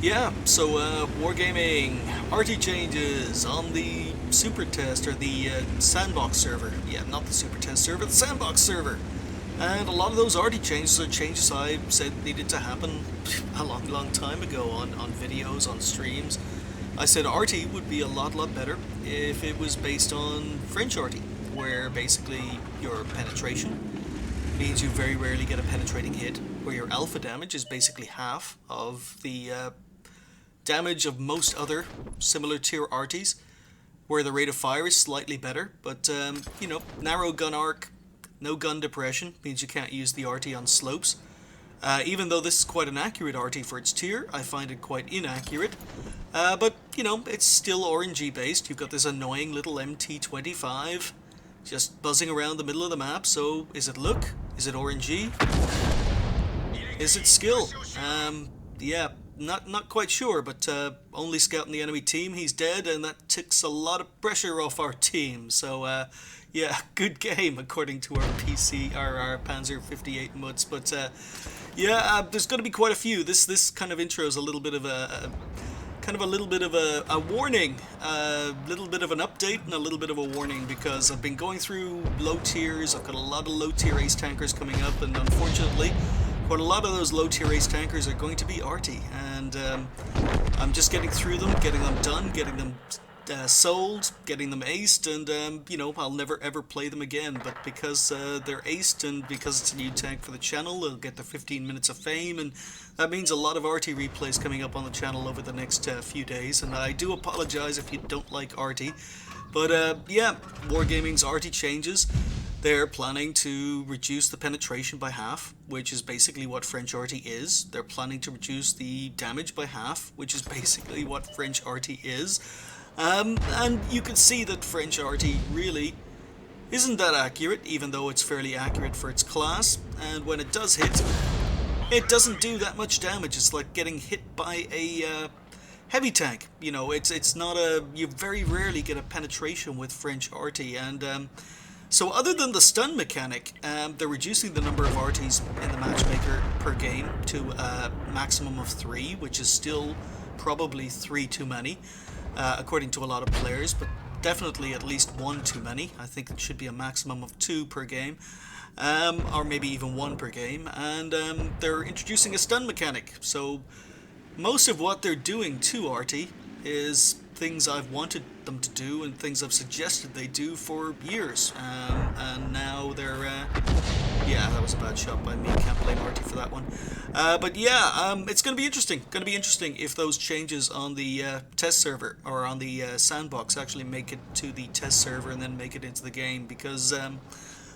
Yeah, so Wargaming arty changes on the super test or the sandbox server. Yeah, not the super test server, the sandbox server. And a lot of those arty changes are changes I said needed to happen a long time ago on videos, on streams. I said arty would be a lot better if it was based on French arty, where basically your penetration means you very rarely get a penetrating hit, where your alpha damage is basically half of the damage of most other similar tier arties, where the rate of fire is slightly better, but narrow gun arc, no gun depression means you can't use the arty on slopes. Even though this is quite an accurate arty for its tier, I find it quite inaccurate. But it's still RNG based. You've got this annoying little MT25 just buzzing around the middle of the map. So is it luck? Is it RNG? Is it skill? Yeah, not quite sure, but only scouting the enemy team, he's dead, and that takes a lot of pressure off our team. So yeah, good game according to our PC, our Panzer 58 muds. But yeah, there's going to be quite a few. This kind of intro is a little bit of a warning, a little bit of an update and a little bit of a warning, because I've been going through low tiers. I've got a lot of low tier ace tankers coming up, and unfortunately quite a lot of those low tier ace tankers are going to be arty, and I'm just getting through them, getting them done, getting them sold, getting them aced, and I'll never ever play them again. But because they're aced and because it's a new tank for the channel, they'll get the 15 minutes of fame, and that means a lot of arty replays coming up on the channel over the next few days. And I do apologize if you don't like arty, but yeah, Wargaming's arty changes. They're planning to reduce the penetration by half, which is basically what French arty is. They're planning to reduce the damage by half, which is basically what French arty is. And you can see that French arty really isn't that accurate, even though it's fairly accurate for its class. And when it does hit, it doesn't do that much damage. It's like getting hit by a heavy tank. It's not a... You very rarely get a penetration with French arty, and so other than the stun mechanic, they're reducing the number of arties in the matchmaker per game to a maximum of 3, which is still probably 3 too many, according to a lot of players, but definitely at least 1 too many. I think it should be a maximum of 2 per game, or maybe even 1 per game, and they're introducing a stun mechanic. So most of what they're doing to arty is things I've wanted them to do and things I've suggested they do for years, and now they're yeah, that was a bad shot by me, can't blame arty for that one. But yeah, it's going to be interesting if those changes on the test server or on the sandbox actually make it to the test server and then make it into the game, because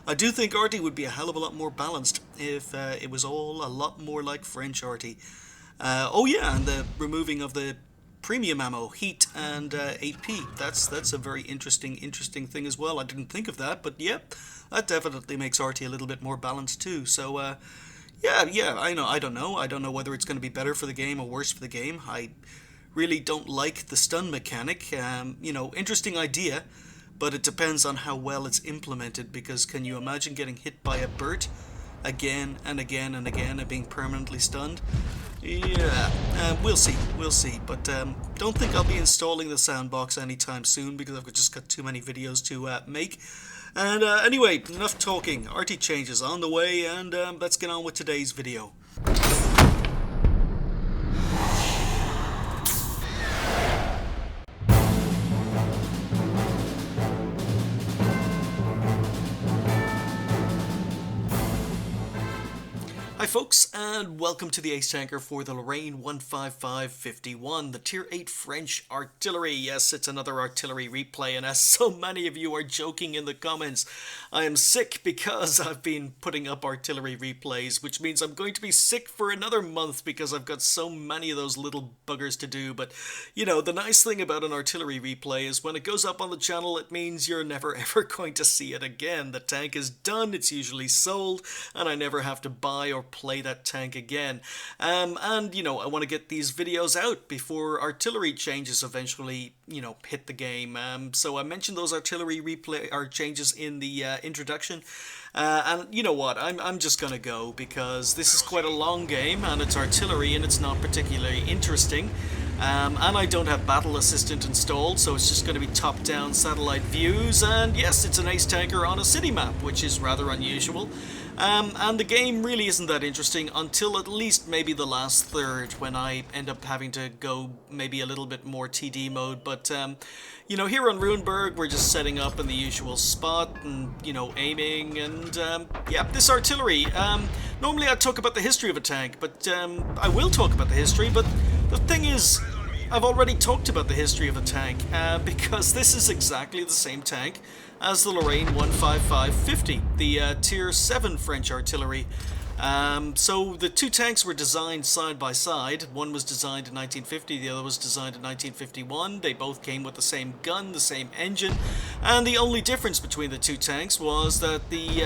I do think arty would be a hell of a lot more balanced if it was all a lot more like French arty. Oh yeah, and the removing of the premium ammo, heat, and AP. That's a very interesting thing as well. I didn't think of that, but yeah, that definitely makes arty a little bit more balanced too. So yeah, I don't know whether it's going to be better for the game or worse for the game. I really don't like the stun mechanic. Interesting idea, but it depends on how well it's implemented, because can you imagine getting hit by a Burt again and again and again and being permanently stunned? Yeah, we'll see, but don't think I'll be installing the sandbox anytime soon, because I've just got too many videos to make. And anyway, enough talking. Arty changes on the way, and let's get on with today's video. Hi folks, and welcome to the Ace Tanker for the Lorraine 15551, the Tier 8 French artillery. Yes, it's another artillery replay, and as so many of you are joking in the comments, I am sick because I've been putting up artillery replays, which means I'm going to be sick for another month because I've got so many of those little buggers to do. But, the nice thing about an artillery replay is when it goes up on the channel, it means you're never ever going to see it again. The tank is done, it's usually sold, and I never have to buy or play play that tank again. And, you know, I want to get these videos out before artillery changes eventually, you know, hit the game. So I mentioned those artillery replay or changes in the introduction. And you know what, I'm just gonna go because this is quite a long game and it's artillery and it's not particularly interesting. And I don't have Battle Assistant installed, so it's just going to be top-down satellite views, and yes, it's an ace tanker on a city map, which is rather unusual. And the game really isn't that interesting until at least maybe the last third, when I end up having to go maybe a little bit more TD mode, but you know, here on Ruinberg, we're just setting up in the usual spot and, you know, aiming, and yeah, this artillery. Normally I'd talk about the history of a tank, but I will talk about the history, but the thing is, I've already talked about the history of the tank, because this is exactly the same tank as the Lorraine 15550, the Tier 7 French artillery. So the two tanks were designed side by side. One was designed in 1950, the other was designed in 1951. They both came with the same gun, the same engine, and the only difference between the two tanks was that the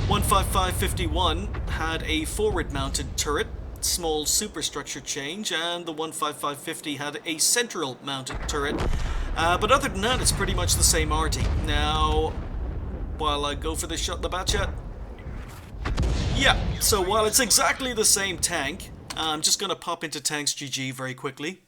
15551 had a forward-mounted turret, small superstructure change, and the 15550 had a central mounted turret. But other than that, it's pretty much the same arty. Now, while I go for the shot in the bat shot, yeah, so while it's exactly the same tank, I'm just going to pop into Tanks GG very quickly.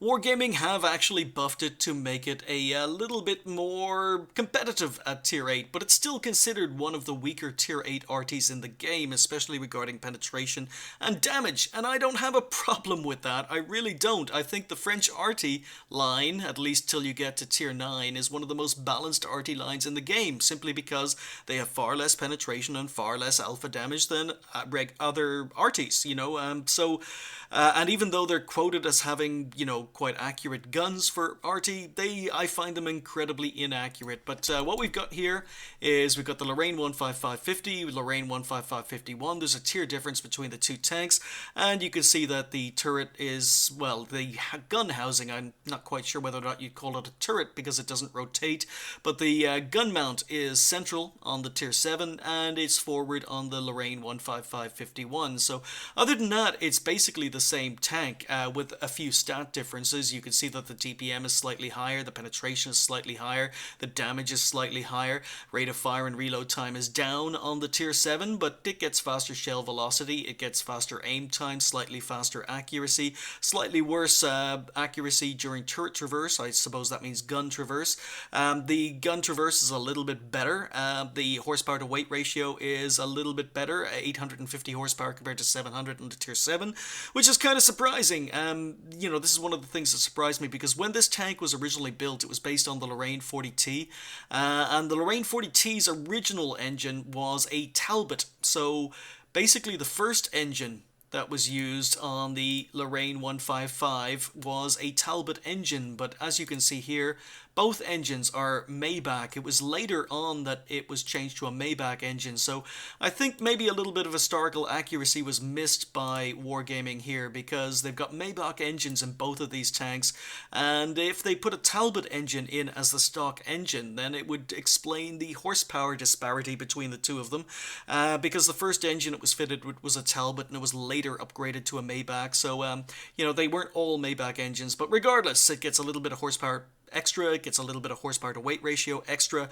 Wargaming have actually buffed it to make it a little bit more competitive at Tier 8, but it's still considered one of the weaker Tier 8 arties in the game, especially regarding penetration and damage, and I don't have a problem with that. I really don't. I think the French arty line, at least till you get to Tier 9, is one of the most balanced arty lines in the game, simply because they have far less penetration and far less alpha damage than other arties, you know, and even though they're quoted as having, you know, quite accurate guns for arty, I find them incredibly inaccurate. But what we've got here is we've got the Lorraine 15550, Lorraine 15551. There's a tier difference between the two tanks, and you can see that the turret is, well, the gun housing, I'm not quite sure whether or not you'd call it a turret because it doesn't rotate, but the gun mount is central on the Tier 7 and it's forward on the Lorraine 15551. So other than that, it's basically the same tank with a few stat differences. You can see that the DPM is slightly higher, the penetration is slightly higher, the damage is slightly higher, rate of fire and reload time is down on the Tier 7, but it gets faster shell velocity, it gets faster aim time, slightly faster accuracy, slightly worse accuracy during turret traverse. I suppose that means gun traverse. The gun traverse is a little bit better. The horsepower to weight ratio is a little bit better, 850 horsepower compared to 700 in the Tier 7, which is kind of surprising. You know, this is one of the things that surprised me, because when this tank was originally built, it was based on the Lorraine 40T, and the Lorraine 40T's original engine was a Talbot. So basically the first engine that was used on the Lorraine 155 was a Talbot engine, but as you can see here, both engines are Maybach. It was later on that it was changed to a Maybach engine, so I think maybe a little bit of historical accuracy was missed by Wargaming here, because they've got Maybach engines in both of these tanks, and if they put a Talbot engine in as the stock engine, then it would explain the horsepower disparity between the two of them, because the first engine it was fitted with was a Talbot, and it was later upgraded to a Maybach, so you know, they weren't all Maybach engines, but regardless, it gets a little bit of horsepower extra, it gets a little bit of horsepower to weight ratio extra.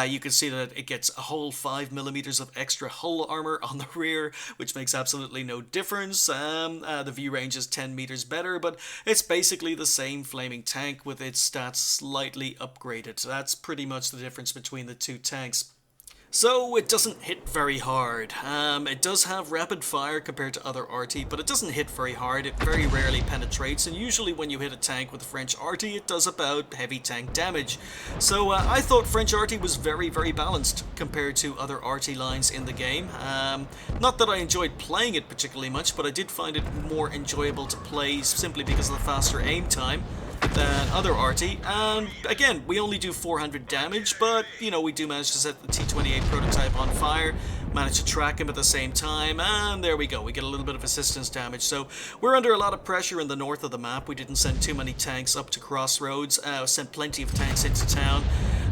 You can see that it gets a whole 5mm of extra hull armor on the rear, which makes absolutely no difference. The view range is 10 meters better, but it's basically the same flaming tank with its stats slightly upgraded. So that's pretty much the difference between the two tanks. So it doesn't hit very hard. It does have rapid fire compared to other arty, but it doesn't hit very hard. It very rarely penetrates, and usually when you hit a tank with a French arty, it does about heavy tank damage. So I thought French arty was very, very balanced compared to other arty lines in the game. Not that I enjoyed playing it particularly much, but I did find it more enjoyable to play simply because of the faster aim time than other arty, and again, we only do 400 damage, but you know, we do manage to set the T-28 prototype on fire, manage to track him at the same time, and there we go, we get a little bit of assistance damage. So we're under a lot of pressure in the north of the map. We didn't send too many tanks up to Crossroads, sent plenty of tanks into town,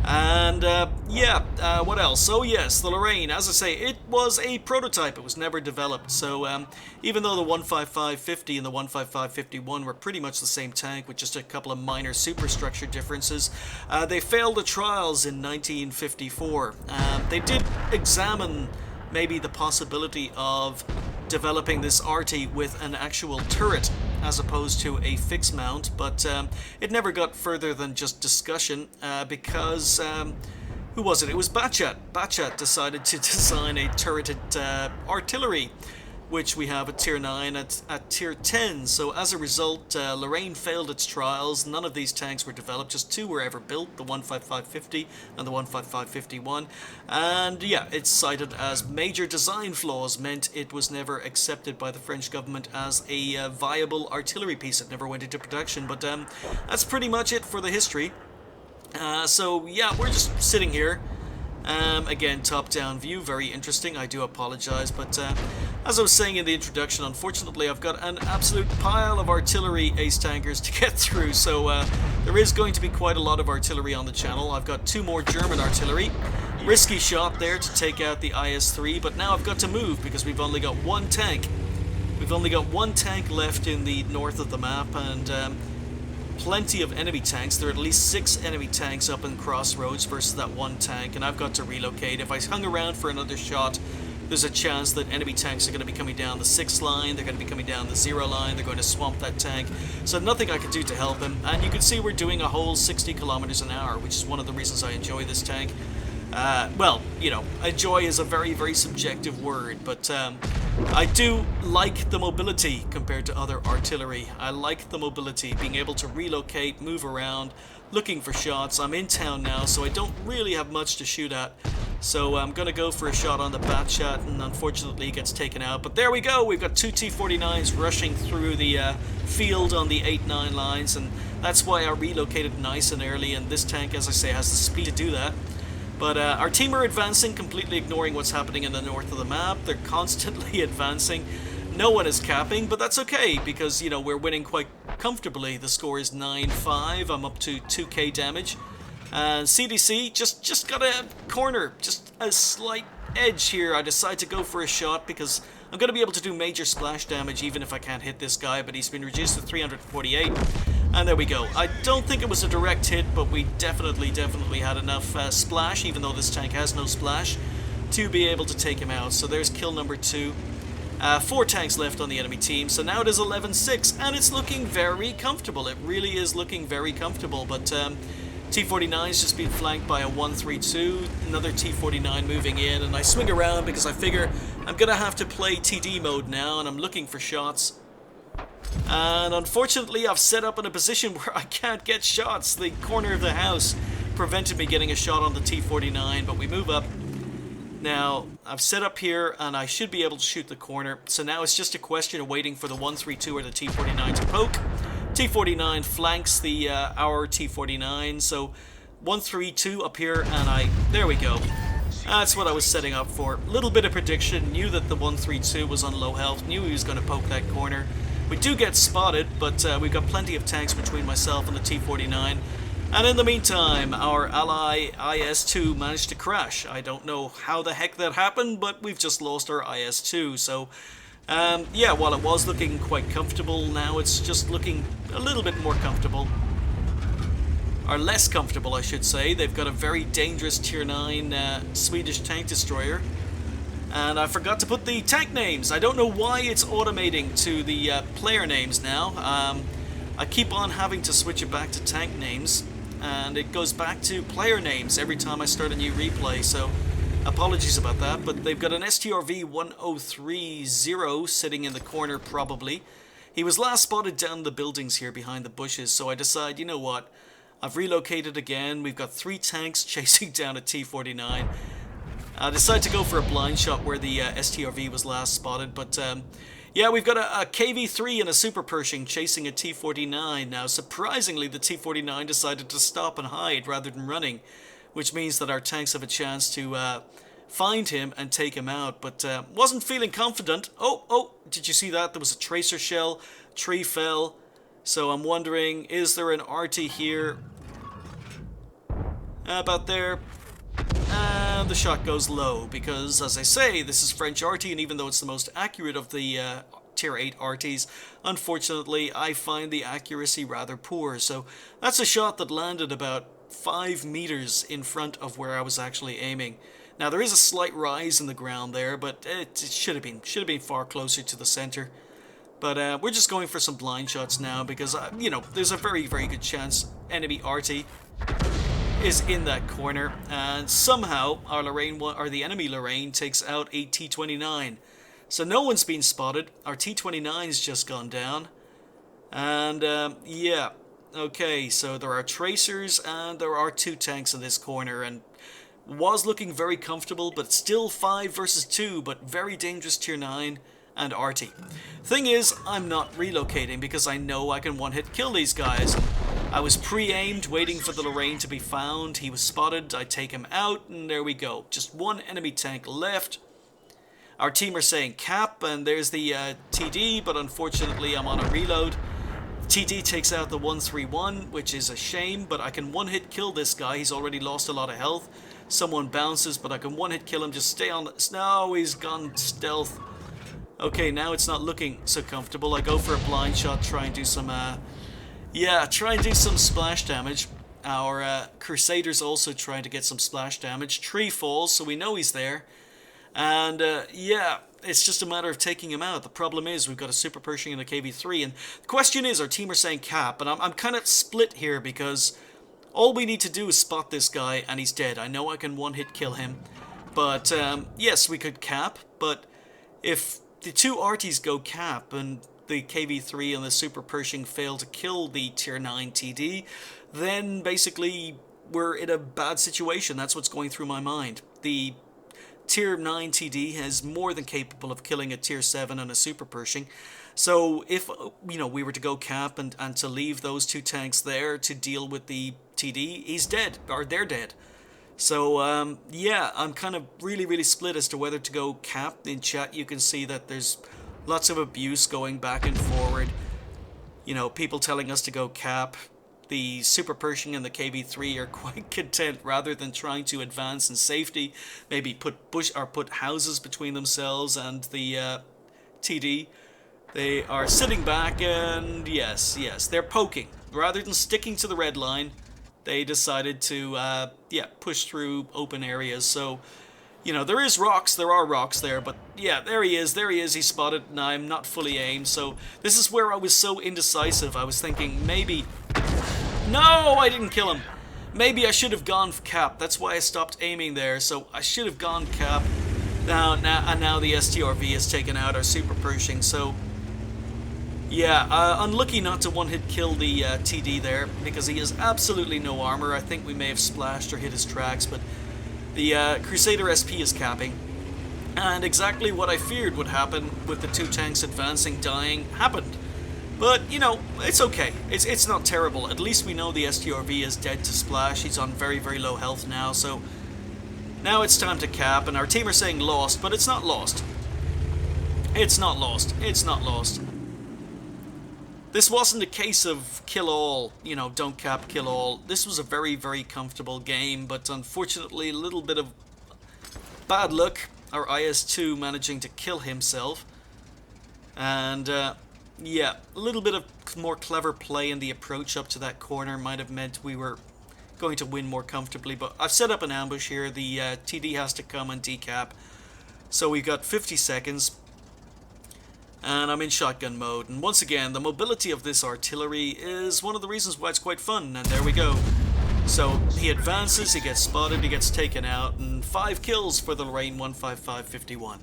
and Yeah, what else? Oh yes, the Lorraine. As I say, it was a prototype. It was never developed. So even though the 15550 and the 15551 were pretty much the same tank with just a couple of minor superstructure differences, they failed the trials in 1954. They did examine maybe the possibility of developing this arty with an actual turret as opposed to a fixed mount, but it never got further than just discussion because who was it? It was Batchat. Batchat decided to design a turreted artillery, which we have at tier 9 at tier 10. So as a result, Lorraine failed its trials. None of these tanks were developed. Just two were ever built, the 15550 and the 15551. And yeah, it's cited as major design flaws meant it was never accepted by the French government as a viable artillery piece. It never went into production. But that's pretty much it for the history. So yeah, we're just sitting here. Again, top-down view, very interesting. I do apologize, but as I was saying in the introduction, unfortunately I've got an absolute pile of artillery ace tankers to get through, so there is going to be quite a lot of artillery on the channel. I've got two more German artillery. Risky shot there to take out the IS-3, but now I've got to move because we've only got one tank. We've only got one tank left in the north of the map, and plenty of enemy tanks. There are at least 6 enemy tanks up in Crossroads versus that one tank, and I've got to relocate. If I hung around for another shot, there's a chance that enemy tanks are going to be coming down the 6 line, they're going to be coming down the 0 line, they're going to swamp that tank. So nothing I can do to help him, and you can see we're doing a whole 60 kilometers an hour, which is one of the reasons I enjoy this tank. Well, you know, enjoy is a very, very subjective word, but I do like the mobility compared to other artillery. I like the mobility, being able to relocate, move around, looking for shots. I'm in town now, so I don't really have much to shoot at. So I'm going to go for a shot on the Batchat, and unfortunately he gets taken out. But there we go, we've got 2 T-49s rushing through the field on the 8-9 lines, and that's why I relocated nice and early, and this tank, as I say, has the speed to do that. But our team are advancing, completely ignoring what's happening in the north of the map. They're constantly advancing. No one is capping, but that's okay, because, you know, we're winning quite comfortably. The score is 9-5. I'm up to 2k damage. And CDC just got a corner, just a slight edge here. I decide to go for a shot because I'm going to be able to do major splash damage even if I can't hit this guy, but he's been reduced to 348. And there we go. I don't think it was a direct hit, but we definitely had enough splash, even though this tank has no splash, to be able to take him out. So there's kill number 2. 4 tanks left on the enemy team, so now it is 11-6, and it's looking very comfortable. It really is looking very comfortable, but T-49's just been flanked by a 132, another T-49 moving in, and I swing around because I figure I'm going to have to play TD mode now, and I'm looking for shots. And unfortunately, I've set up in a position where I can't get shots. The corner of the house prevented me getting a shot on the T-49, but we move up. Now, I've set up here, and I should be able to shoot the corner. So now it's just a question of waiting for the 132 or the T-49 to poke. T-49 flanks the our T-49, so 132 up here, and there we go. That's what I was setting up for. Little bit of prediction, knew that the 132 was on low health, knew he was going to poke that corner. We do get spotted, but we've got plenty of tanks between myself and the T-49. And in the meantime, our ally IS-2 managed to crash. I don't know how the heck that happened, but we've just lost our IS-2. So, yeah, while it was looking quite comfortable, now it's just looking a little bit more comfortable. Or less comfortable, I should say. They've got a very dangerous Tier 9 Swedish tank destroyer. And I forgot to put the tank names. I don't know why it's automating to the player names now. I keep on having to switch it back to tank names, and it goes back to player names every time I start a new replay, so apologies about that. But they've got an STRV 1030 sitting in the corner probably. He was last spotted down the buildings here behind the bushes, so I decide, you know what, I've relocated again. We've got 3 tanks chasing down a T-49. I decided to go for a blind shot where the STRV was last spotted, but yeah, we've got a KV-3 and a Super Pershing chasing a T-49. Now, surprisingly, the T-49 decided to stop and hide rather than running, which means that our tanks have a chance to find him and take him out, but wasn't feeling confident. Oh, did you see that? There was a tracer shell, tree fell, so I'm wondering, is there an arty here? About there. and the shot goes low because, as I say, this is French arty, and even though it's the most accurate of the tier 8 arties, unfortunately I find the accuracy rather poor. So that's a shot that landed about 5 meters in front of where I was actually aiming. Now there is a slight rise in the ground there, but it should have been far closer to the center. But we're just going for some blind shots now because you know, there's a very good chance enemy arty is in that corner, and somehow our Lorraine, or the enemy Lorraine, takes out a T-29. So no one's been spotted. Our T-29's just gone down, and yeah. Okay, so there are tracers and there are 2 tanks in this corner, and was looking very comfortable, but still 5 versus 2, but very dangerous tier 9 and arty. Thing is, I'm not relocating because I know I can one-hit kill these guys. I was pre-aimed, waiting for the Lorraine to be found. He was spotted, I take him out, and there we go. Just 1 enemy tank left. Our team are saying cap, and there's the TD, but unfortunately I'm on a reload. TD takes out the 131, which is a shame, but I can one-hit kill this guy. He's already lost a lot of health. Someone bounces, but I can one-hit kill him. Just stay on the... No, he's gone stealth. Okay, now it's not looking so comfortable. I go for a blind shot, try and do some... try and do some splash damage. Our Crusader's also trying to get some splash damage. Tree falls, so we know he's there. And, yeah, it's just a matter of taking him out. The problem is we've got a Super Pershing and a KV-3, and the question is, our team are saying cap, and I'm kind of split here because all we need to do is spot this guy, and he's dead. I know I can one-hit kill him, but, yes, we could cap, but if the 2 arties go cap, and the KV-3 and the Super Pershing fail to kill the tier 9 TD, then basically we're in a bad situation. That's what's going through my mind. The tier 9 TD is more than capable of killing a tier 7 and a Super Pershing. So if, you know, we were to go cap and to leave those 2 tanks there to deal with the TD, he's dead, or they're dead. So, yeah, I'm kind of really split as to whether to go cap. In chat you can see that there's lots of abuse going back and forward. You know, people telling us to go cap. The Super Pershing and the KV-3 are quite content, rather than trying to advance in safety, maybe put houses between themselves and the TD. They are sitting back, and yes, they're poking. Rather than sticking to the red line, they decided to push through open areas. So, you know, there are rocks there, but yeah, there he is, he's spotted, and I'm not fully aimed. So this is where I was so indecisive. I was thinking maybe... No, I didn't kill him. Maybe I should have gone cap. That's why I stopped aiming there. So I should have gone cap. Now the STRV has taken out our Super Pershing. So yeah, unlucky not to one-hit kill the TD there, because he has absolutely no armor. I think we may have splashed or hit his tracks, but the Crusader SP is capping. And exactly what I feared would happen with the 2 tanks advancing, dying, happened. But, you know, it's okay. It's not terrible. At least we know the STRV is dead to splash. He's on very low health now, so... Now it's time to cap, and our team are saying lost, but it's not lost. It's not lost. It's not lost. This wasn't a case of kill all, you know, don't cap, kill all. This was a very comfortable game, but unfortunately a little bit of bad luck. Our IS-2 managing to kill himself. And, yeah, a little bit of more clever play in the approach up to that corner might have meant we were going to win more comfortably, but I've set up an ambush here. The TD has to come and decap. So we've got 50 seconds, and I'm in shotgun mode. And once again, the mobility of this artillery is one of the reasons why it's quite fun, and there we go. So he advances, he gets spotted, he gets taken out, and 5 kills for the Lorraine 155-51.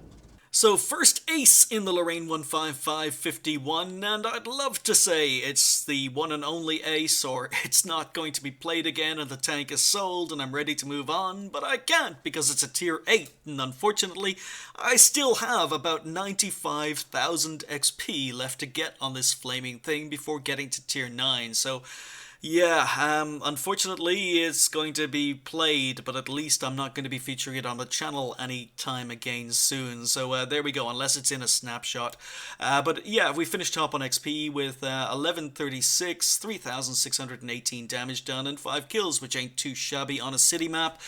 So first ace in the Lorraine 155-51, and I'd love to say it's the one and only ace, or it's not going to be played again and the tank is sold and I'm ready to move on, but I can't because it's a tier 8, and unfortunately I still have about 95,000 XP left to get on this flaming thing before getting to tier 9, so Yeah, unfortunately it's going to be played, but at least I'm not going to be featuring it on the channel anytime again soon. So there we go, unless it's in a snapshot. But yeah, we finished top on XP with 1136, 3618 damage done, and 5 kills, which ain't too shabby on a city map.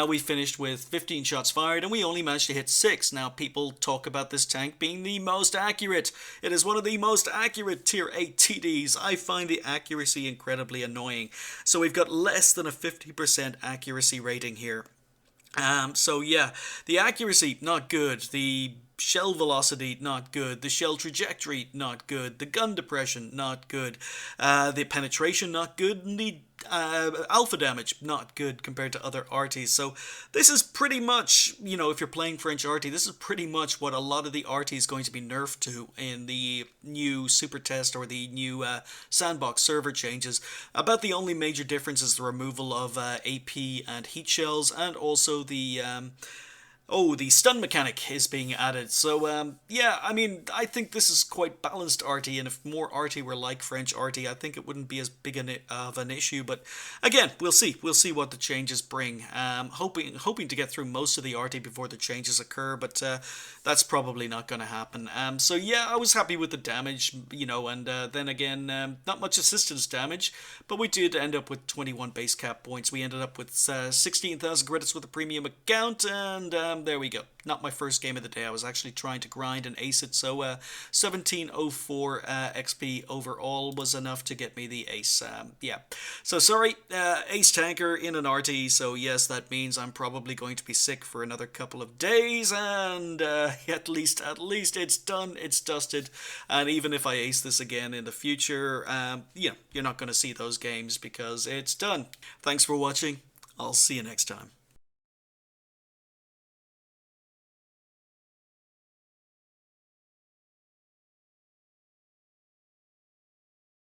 We finished with 15 shots fired, and we only managed to hit 6. Now, people talk about this tank being the most accurate. It is one of the most accurate tier 8 TDs. I find the accuracy incredibly annoying. So we've got less than a 50% accuracy rating here. So yeah, the accuracy, not good. The shell velocity, not good. The shell trajectory, not good. The gun depression, not good. The penetration, not good. And the alpha damage, not good compared to other arties. So this is pretty much, if you're playing French arty, this is pretty much what a lot of the arty is going to be nerfed to in the new super test or the new sandbox server changes. About the only major difference is the removal of AP and heat shells, and also the the stun mechanic is being added. So, yeah, I mean, I think this is quite balanced arty, and if more arty were like French arty, I think it wouldn't be as big of an issue. But again, we'll see. We'll see what the changes bring. Hoping to get through most of the arty before the changes occur, but that's probably not going to happen. So yeah, I was happy with the damage, and then again, not much assistance damage, but we did end up with 21 base cap points. We ended up with 16,000 credits with a premium account, and there we go. Not my first game of the day. I was actually trying to grind and ace it, so 1704 XP overall was enough to get me the ace. Yeah. So sorry, ace tanker in an arty, so yes, that means I'm probably going to be sick for another couple of days, and at least it's done, it's dusted, and even if I ace this again in the future, you're not going to see those games because it's done. Thanks for watching. I'll see you next time.